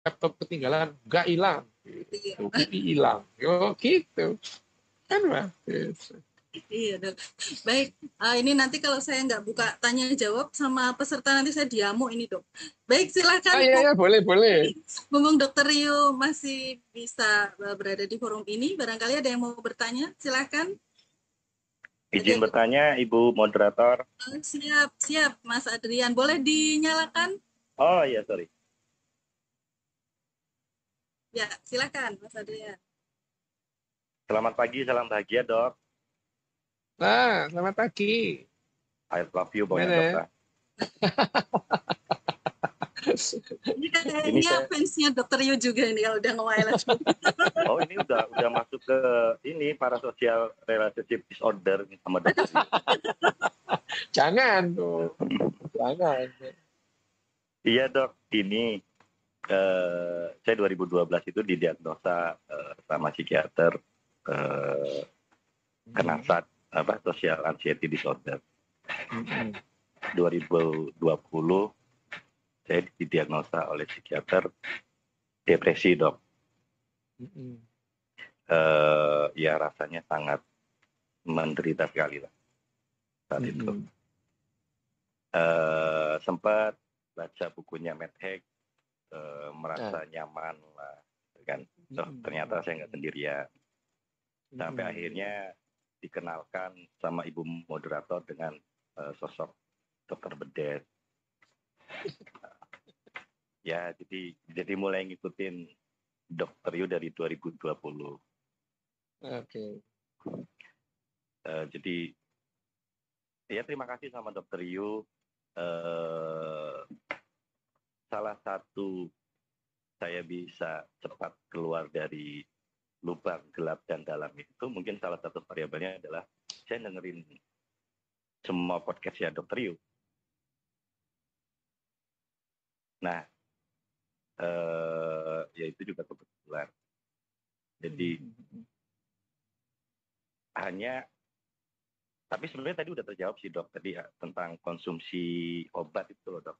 laptop ketinggalan, nggak hilang. Iya. UI hilang. Oh, gitu. Kan, Pak? Yes. Iya, Dok. Baik, ini nanti kalau saya nggak buka tanya jawab sama peserta nanti saya diamu ini, Dok. Baik, silakan. Ah, ya, boleh, boleh. Mumpung Dokter Rio masih bisa berada di forum ini, barangkali ada yang mau bertanya, silakan. Izin bertanya, Ibu Moderator. Siap, siap, Mas Adrian. Boleh dinyalakan? Oh iya, sorry. Ya, silakan, Mas Adrian. Selamat pagi, salam bahagia, Dok. Nah, selamat pagi. I love you, pokoknya, Dokter. Ini kayaknya fansnya Dokter Yu juga ini kalau udah nge-wireless. Oh, ini udah masuk ke ini parasocial relationship disorder sama Dokter Yu. Jangan tuh. Jangan. Iya, Dok. Ini saya 2012 itu didiagnosa sama psikiater kena social anxiety disorder. 2020 saya didiagnosa oleh psikiater depresi, Dok. Ya rasanya sangat menderita sekali lah saat itu. Sempat baca bukunya Matt Haig, merasa nyaman lah, kan? Ternyata saya nggak sendirian. Sampai akhirnya dikenalkan sama Ibu Moderator dengan sosok Dokter Bedet. Ya, jadi mulai ngikutin Dokter Yu dari 2020. Oke. Jadi ya terima kasih sama Dokter Yu. Salah satu saya bisa cepat keluar dari lubang gelap dan dalam itu mungkin salah satu variabelnya adalah saya dengerin semua podcast ya Dokter Yu. Nah, ya itu juga kebetulan. Jadi tapi sebenarnya tadi udah terjawab sih Dok tadi ya, tentang konsumsi obat itu loh Dok.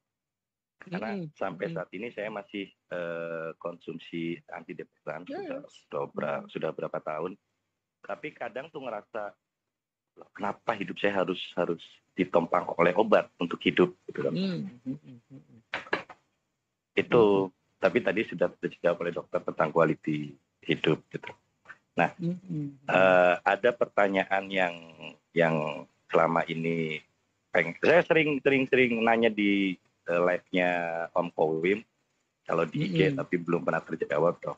Karena sampai saat ini saya masih konsumsi antidepresan sudah berapa tahun. Tapi kadang tuh ngerasa kenapa hidup saya harus ditompang oleh obat untuk hidup gitu kan. Itu tapi tadi sudah dijawab oleh dokter tentang quality hidup gitu. Nah, ada pertanyaan yang selama ini saya sering nanya di live-nya Om Kowim kalau di IG tapi belum pernah terjawab Dok.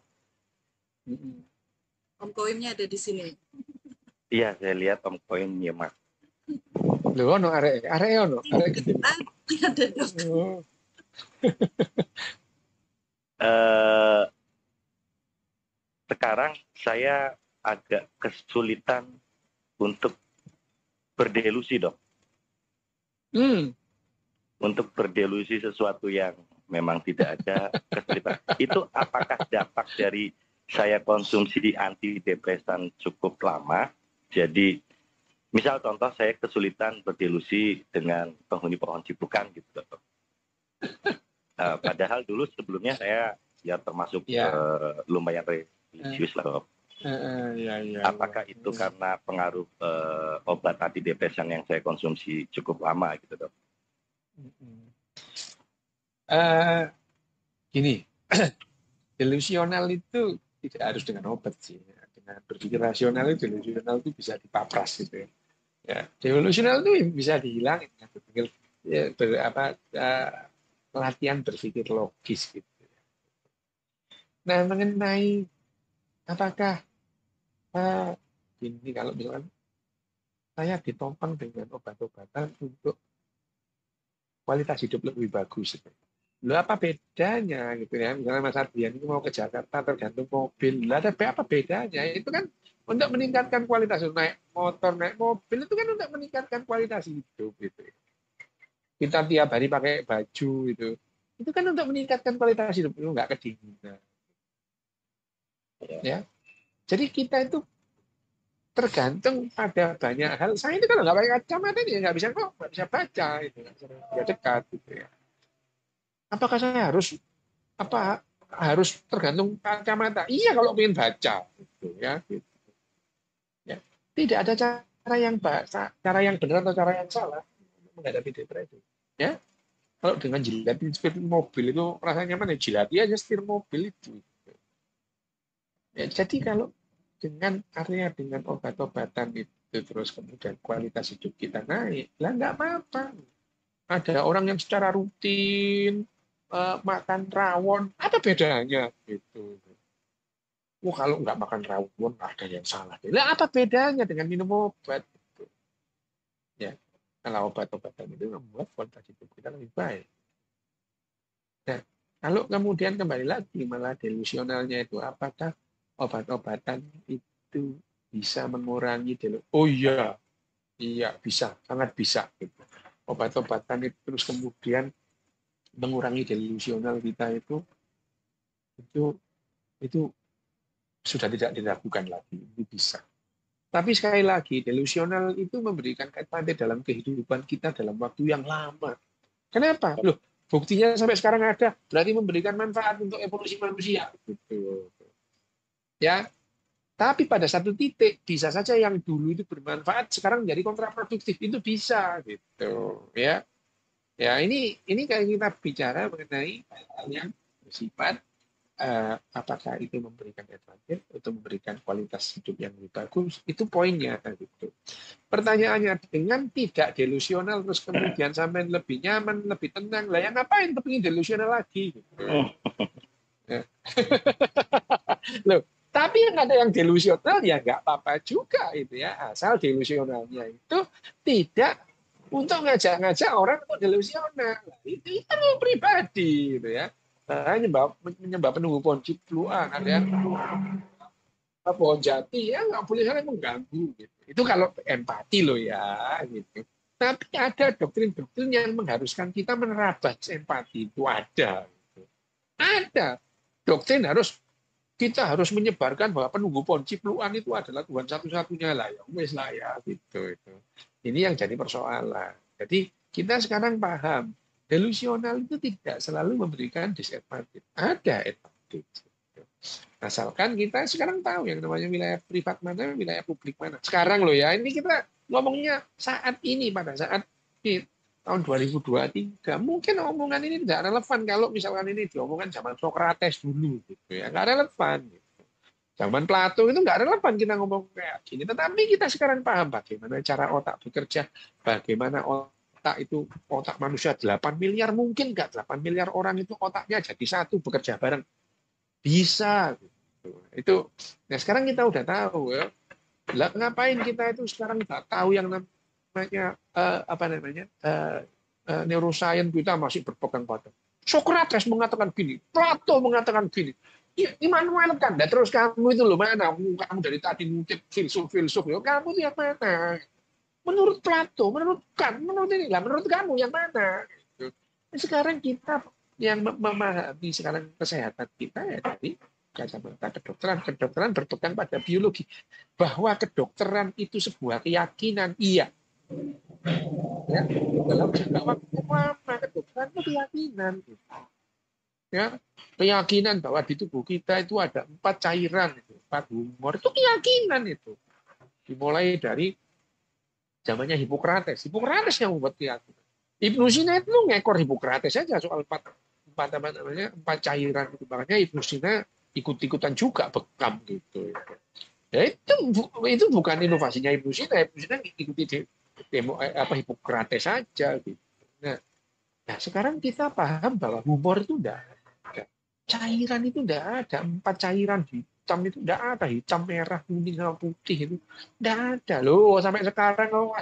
Om Kowimnya ada di sini. Iya, saya lihat Om Kowim nyimak. Lho ono arek ono, arek gede. Ada Dok. Sekarang saya agak kesulitan untuk berdelusi Dok. Untuk berdelusi sesuatu yang memang tidak ada kesulitan. Itu apakah dampak dari saya konsumsi antidepresan cukup lama? Jadi misal contoh saya kesulitan berdelusi dengan penghuni pohon cipukan gitu Dok. Padahal dulu sebelumnya saya ya termasuk lumayan religius lah Dok. Apakah itu karena pengaruh obat antidepresan yang saya konsumsi cukup lama gitu Dok? Gini, delusional itu tidak harus dengan obat sih. Dengan berpikir rasional itu delusional itu bisa dipapras gitu ya. Ya, delusional itu bisa dihilangin ya, berpikir latihan berpikir logis gitu. Nah, mengenai apakah ini kalau misalkan saya ditompang dengan obat-obatan untuk kualitas hidup lebih bagus. Lalu apa bedanya gitu ya? Misalnya Mas Ardian itu mau ke Jakarta tergantung mobil. Lalu ada apa bedanya? Itu kan untuk meningkatkan kualitas hidup. Naik motor, naik mobil itu kan untuk meningkatkan kualitas hidup gitu. Kita tiap hari pakai baju itu kan untuk meningkatkan kualitas hidup, itu nggak kedinginan. Ya, jadi kita itu tergantung pada banyak hal. Saya itu kalau nggak pakai kacamata ini nggak bisa baca itu, nggak dekat gitu ya. Apakah saya harus harus tergantung kacamata. Iya kalau ingin baca, gitu, ya. Gitu. Ya. Tidak ada cara yang benar atau cara yang salah menghadapi depresi. Ya, kalau dengan jilatin setir mobil itu rasanya nyaman ya jilati aja setir mobil itu. Ya, jadi kalau dengan obat-obatan itu terus kemudian kualitas hidup kita naik, lah nggak apa-apa. Ada orang yang secara rutin makan rawon, apa bedanya gitu. Wah, kalau nggak makan rawon ada yang salah. Lah apa bedanya dengan minum obat? Gitu. Ya, kalau obat-obatan itu membuat kualitas hidup kita lebih baik. Nah, kalau kemudian kembali lagi malah delusionalnya itu apakah obat-obatan itu bisa mengurangi delusi? Oh iya, iya bisa, sangat bisa. Gitu. Obat-obatan itu terus kemudian mengurangi delusional kita itu itu sudah tidak diragukan lagi, itu bisa. Tapi sekali lagi, delusional itu memberikan kaitan dalam kehidupan kita dalam waktu yang lama. Kenapa? Loh, buktinya sampai sekarang ada, berarti memberikan manfaat untuk evolusi manusia. Gitu. Ya, tapi pada satu titik bisa saja yang dulu itu bermanfaat sekarang jadi kontraproduktif, itu bisa gitu. Ya, ya ini kayak kita bicara mengenai hal yang bersifat apakah itu memberikan advantage atau memberikan kualitas hidup yang lebih bagus, itu poinnya gitu. Pertanyaannya, dengan tidak delusional terus kemudian sampai lebih nyaman, lebih tenang, lah yang ngapain kepingin delusional lagi gitu. Ya. Loh, tapi yang ada yang delusional ya nggak apa-apa juga itu ya, asal delusionalnya itu tidak untuk ngajak-ngajak orang untuk delusional. Itu kan pribadi gitu ya. Menyembah penunggu pohon cipluan, ada yang pohon jati ya nggak boleh saling mengganggu gitu. Itu kalau empati loh ya gitu. Tapi ada doktrin-doktrin yang mengharuskan kita menerabas empati, itu ada gitu. Ada doktrin kita harus menyebarkan bahwa penunggu pohon cipluan itu adalah Tuhan satu-satunya lah ya, wes lah ya gitu itu. Ini yang jadi persoalan. Jadi kita sekarang paham delusional itu tidak selalu memberikan disadvantage, ada advantage. Asalkan kita sekarang tahu yang namanya wilayah privat mana, wilayah publik mana. Sekarang loh ya, ini kita ngomongnya saat ini, pada saat ini, tahun 2023. Mungkin omongan ini tidak relevan kalau misalkan ini diomongkan zaman Socrates dulu. Gitu ya. Nggak relevan. Gitu. Zaman Plato itu nggak relevan kita ngomong kayak gini. Tetapi kita sekarang paham bagaimana cara otak bekerja, bagaimana otak itu, otak manusia 8 miliar, mungkin nggak 8 miliar orang itu otaknya jadi satu, bekerja bareng. Bisa. Itu. Nah sekarang kita udah tahu ya. Lah ngapain kita itu sekarang nggak tahu yang namanya neuroscience kita masih berpegang pada Socrates mengatakan gini, Plato mengatakan gini, Immanuel Kant. Dan terus kamu itu loh mana? Kamu dari tadi ngutip filsuf, ya kamu itu yang mana? Menurut Plato, menurut Kant, menurut ini lah, menurut kamu yang mana? Sekarang kita yang memahami sekarang kesehatan kita ya dari kacamata kedokteran berpegang pada biologi, bahwa kedokteran itu sebuah keyakinan, iya. Ya, dalam jangka waktu lama kedokteran itu keyakinan. Ya, keyakinan bahwa di tubuh kita itu ada 4 cairan, 4 humor, itu keyakinan itu. Dimulai dari zamannya Hippocrates. Hippocrates yang membuat keyakinan. Ibnu Sina itu ngekor Hippocrates saja soal 4 cairan itu. Makanya Ibnu Sina ikut-ikutan juga bekam gitu. Ya itu bukan inovasinya Ibnu Sina. Ibnu Sina ikuti Hippocrates saja gitu. Nah, sekarang kita paham bahwa humor itu enggak ada. Cairan itu enggak ada. 4 cairan hitam itu enggak ada. Hitam, merah, kuning, sama putih itu enggak ada. Loh, sampai sekarang kalau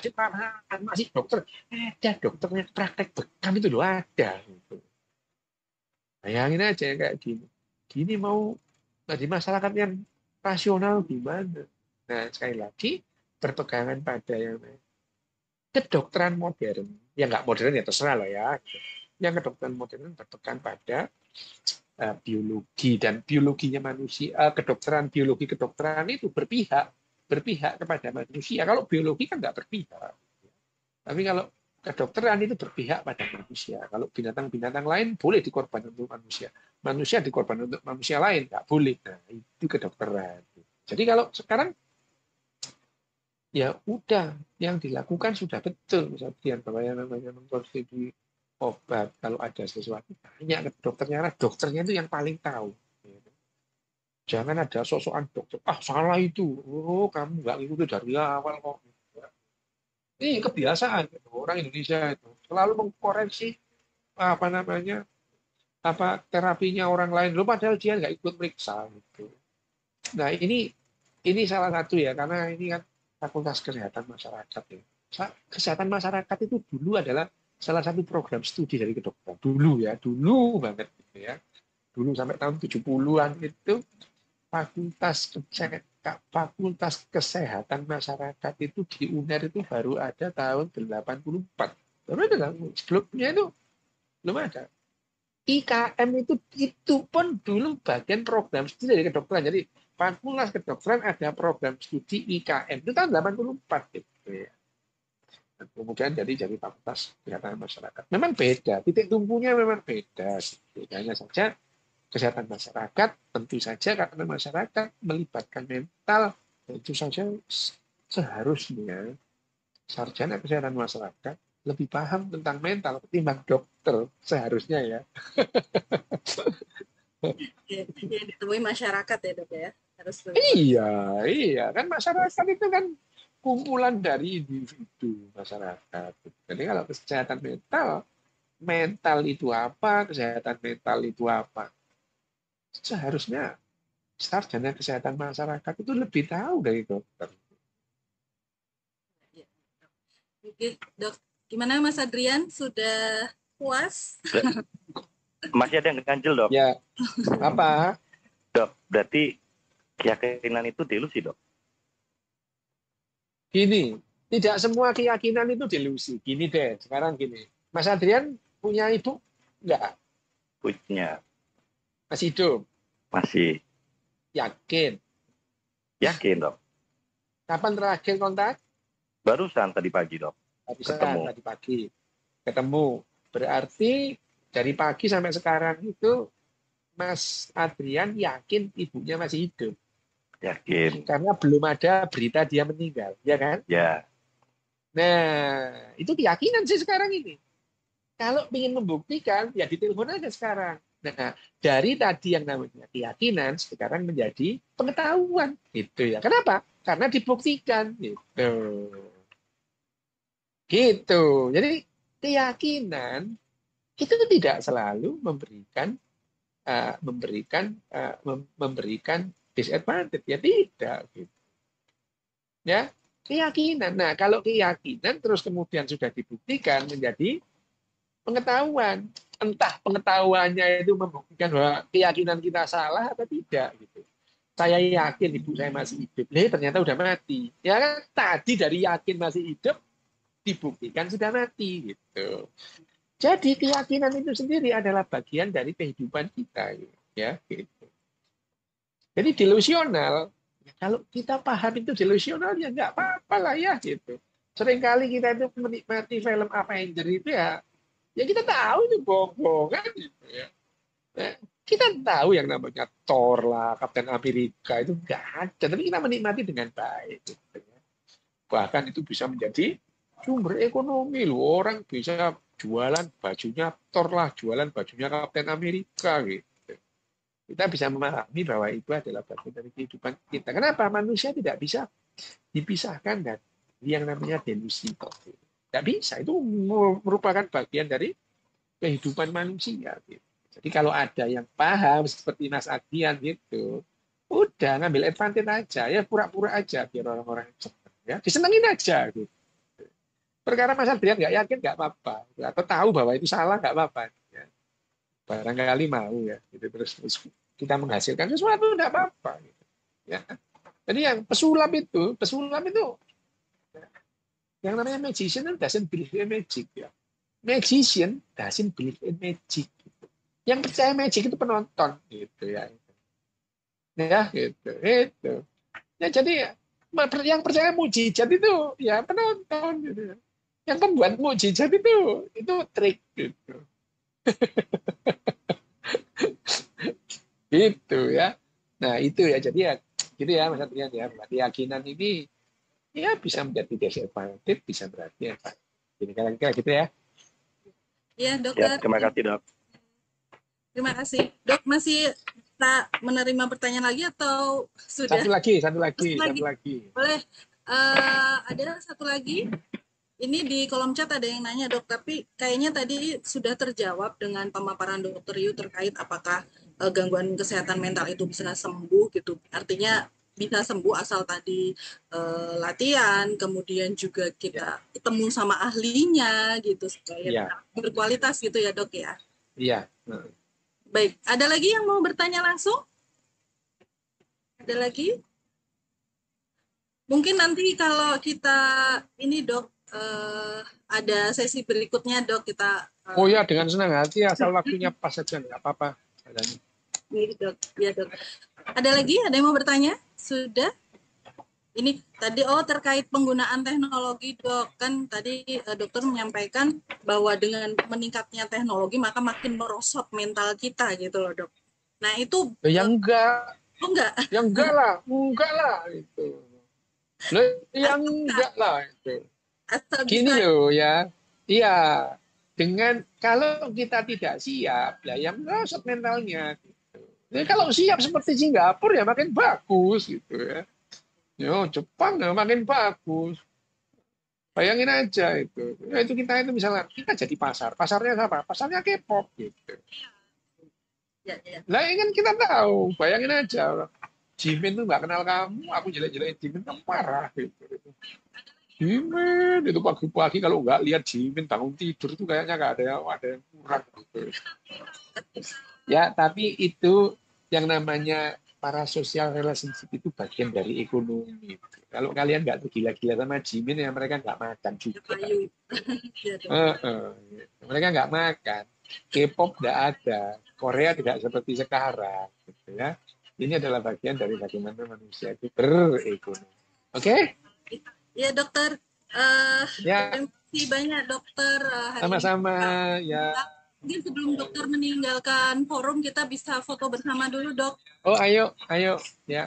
masih dokter, ada dokternya praktek bekam itu loh ada. Gitu. Bayangin aja kayak gini. Gini mau di masyarakat yang rasional gimana? Nah, sekali lagi berpegangan pada yang kedokteran modern, ya nggak modern ya terserah lah ya. Yang kedokteran modern berpegang pada biologi dan biologinya manusia, kedokteran biologi kedokteran itu berpihak kepada manusia. Kalau biologi kan nggak berpihak. Tapi kalau kedokteran itu berpihak pada manusia. Kalau binatang-binatang lain boleh dikorban untuk manusia. Manusia dikorban untuk manusia lain, nggak boleh. Nah, itu kedokteran. Jadi kalau sekarang, ya udah, yang dilakukan sudah betul. Misalnya bahwa yang namanya mengkonsumsi obat, kalau ada sesuatu, tanya ke dokternya, karena dokternya itu yang paling tahu. Jangan ada sosokan dokter, salah itu. Oh, kamu nggak ngikuti dari awal kok. Ini kebiasaan gitu. Orang Indonesia itu selalu mengkoreksi apa namanya terapinya orang lain, loh padahal dia nggak ikut periksa gitu. Nah ini salah satu ya, karena ini kan Fakultas Kesehatan Masyarakat ya. Kesehatan masyarakat itu dulu adalah salah satu program studi dari kedokteran dulu ya, dulu banget gitu ya, dulu sampai tahun 70-an itu Fakultas Kesehatan Masyarakat itu di UNER itu baru ada tahun 84. Baru ada, sebelumnya itu belum ada. IKM itu pun dulu bagian program studi dari kedokteran. Jadi Fakultas Kedokteran ada program studi IKM itu tahun 84 gitu ya. Dan kemudian jadi Fakultas Kesehatan Masyarakat. Memang beda, titik tumpunya memang beda. Hanya saja kesehatan masyarakat tentu saja karena masyarakat melibatkan mental, tentu saja seharusnya sarjana kesehatan masyarakat lebih paham tentang mental ketimbang dokter seharusnya ya. Ya, ditemui masyarakat ya dok ya, harus Iya kan masyarakat itu kan kumpulan dari individu masyarakat. Jadi kalau kesehatan mental itu apa, kesehatan mental itu apa, seharusnya sarjana kesehatan masyarakat itu lebih tahu dari dokter. Oke, dok, gimana Mas Adrian? Sudah puas? Masih ada yang ganjel, dok? Ya, apa? Dok, berarti keyakinan itu delusi, dok? Gini, tidak semua keyakinan itu delusi. Gini deh, sekarang gini. Mas Adrian punya ibu? Enggak. Punya. Masih hidup? Masih. Yakin? Yakin, dok. Kapan terakhir kontak? Barusan tadi pagi, dok. Ketemu. Tadi pagi. Ketemu. Berarti dari pagi sampai sekarang itu Mas Adrian yakin ibunya masih hidup? Yakin. Karena belum ada berita dia meninggal, ya kan? Ya. Nah, itu keyakinan sih sekarang ini. Kalau ingin membuktikan, ya ditelepon aja sekarang. Nah, dari tadi yang namanya keyakinan, sekarang menjadi pengetahuan. Gitu ya. Kenapa? Karena dibuktikan. Gitu. Gitu. Jadi keyakinan itu tidak selalu memberikan disadvantage. Ya tidak. Gitu. Ya, keyakinan. Nah, kalau keyakinan terus kemudian sudah dibuktikan menjadi pengetahuan. Entah pengetahuannya itu membuktikan bahwa keyakinan kita salah atau tidak gitu. Saya yakin ibu saya masih hidup. Ternyata udah mati. Ya kan tadi dari yakin masih hidup dibuktikan sudah mati gitu. Jadi keyakinan itu sendiri adalah bagian dari kehidupan kita ya gitu. Jadi delusional, kalau kita paham itu delusional ya nggak apa-apa lah ya gitu. Seringkali kita itu menikmati film Avenger itu ya kita tahu itu bohongan gitu ya. Nah, kita tahu yang namanya Thor lah, Kapten Amerika itu nggak ada, tapi kita menikmati dengan baik. Gitu ya. Bahkan itu bisa menjadi sumber ekonomi loh. Orang bisa jualan bajunya Thor lah, jualan bajunya Kapten Amerika gitu. Kita bisa memahami bahwa itu adalah bagian dari kehidupan kita. Kenapa manusia tidak bisa dipisahkan dari yang namanya delusi? Tidak bisa, itu merupakan bagian dari kehidupan manusia. Gitu. Jadi kalau ada yang paham seperti Mas Adrian gitu, udah ngambil advantage aja, ya pura-pura aja biar orang-orang ya disenengin aja gitu. Perkara Mas Adrian nggak yakin nggak apa-apa, atau tahu bahwa itu salah nggak apa-apa. Ya. Barangkali mau ya, gitu. Terus kita menghasilkan sesuatu nggak apa-apa. Gitu. Ya. Jadi yang pesulap itu yang namanya magician doesn't believe in magic ya. Magician doesn't believe in magic. Yang percaya magic itu penonton gitu ya. Ya gitu. Itu. Ya jadi yang percaya mujizat itu ya penonton gitu. Yang pembuat mukjizat itu trik gitu. Gitu ya. Nah, itu ya. Jadi ya gitu ya Mas Adrian ya. Keyakinan ini ya bisa menjadi destruktif, bisa berarti efektif. Jadi kira-kira gitu ya. Iya, Ya, dokter. terima kasih dok. Terima kasih. Dok, masih tak menerima pertanyaan lagi atau sudah? Satu lagi. Boleh. Ada satu lagi. Ini di kolom chat ada yang nanya, Dok, tapi kayaknya tadi sudah terjawab dengan pemaparan Dokter Yu terkait apakah gangguan kesehatan mental itu bisa sembuh gitu. Artinya bisa sembuh asal tadi latihan, kemudian juga kita ketemu sama ahlinya gitu supaya berkualitas gitu ya, Dok ya. Iya. Baik, ada lagi yang mau bertanya langsung? Ada lagi? Mungkin nanti kalau kita ini Dok, ada sesi berikutnya Dok, kita Oh ya, dengan senang hati, asal waktunya pas saja, nggak apa-apa. ini Dok, ya Dok. Ada lagi? Ada yang mau bertanya? Sudah? Ini tadi terkait penggunaan teknologi Dok, kan tadi dokter menyampaikan bahwa dengan meningkatnya teknologi maka makin merosot mental kita gitu loh Dok. Nah itu yang enggak. Oh enggak. Yang enggak lah itu. Loh, yang enggak lah itu. Gini loh ya. Iya, dengan kalau kita tidak siap, ya yang merosot mentalnya. Gitu. Jadi kalau siap seperti Singapura ya makin bagus gitu ya. Yo, Jepang ya makin bagus. Bayangin aja itu. Ya, itu kita itu misalnya kita jadi pasarnya apa? Pasarnya K-pop gitu. Lah ini kan kita tahu, bayangin aja. Jimin tuh nggak kenal kamu, aku jelek-jelekin Jimin, kamu marah gitu. Jimin itu pagi-pagi kalau nggak lihat Jimin bangun tidur tuh kayaknya nggak ada yang kurang gitu. Ya, tapi itu yang namanya para social relationship itu bagian dari ekonomi. Kalau kalian nggak tuh gila-gila sama Jimin ya mereka nggak makan juga. Mereka nggak makan. K-pop nggak ada. Korea tidak seperti sekarang. Gitu ya. Ini adalah bagian dari bagaimana manusia itu berekonomi. Oke? Ya dokter. Ya. Terima kasih banyak dokter. Sama-sama. Ya. Mungkin sebelum dokter meninggalkan forum kita bisa foto bersama dulu dok. Oh ayo. Ya.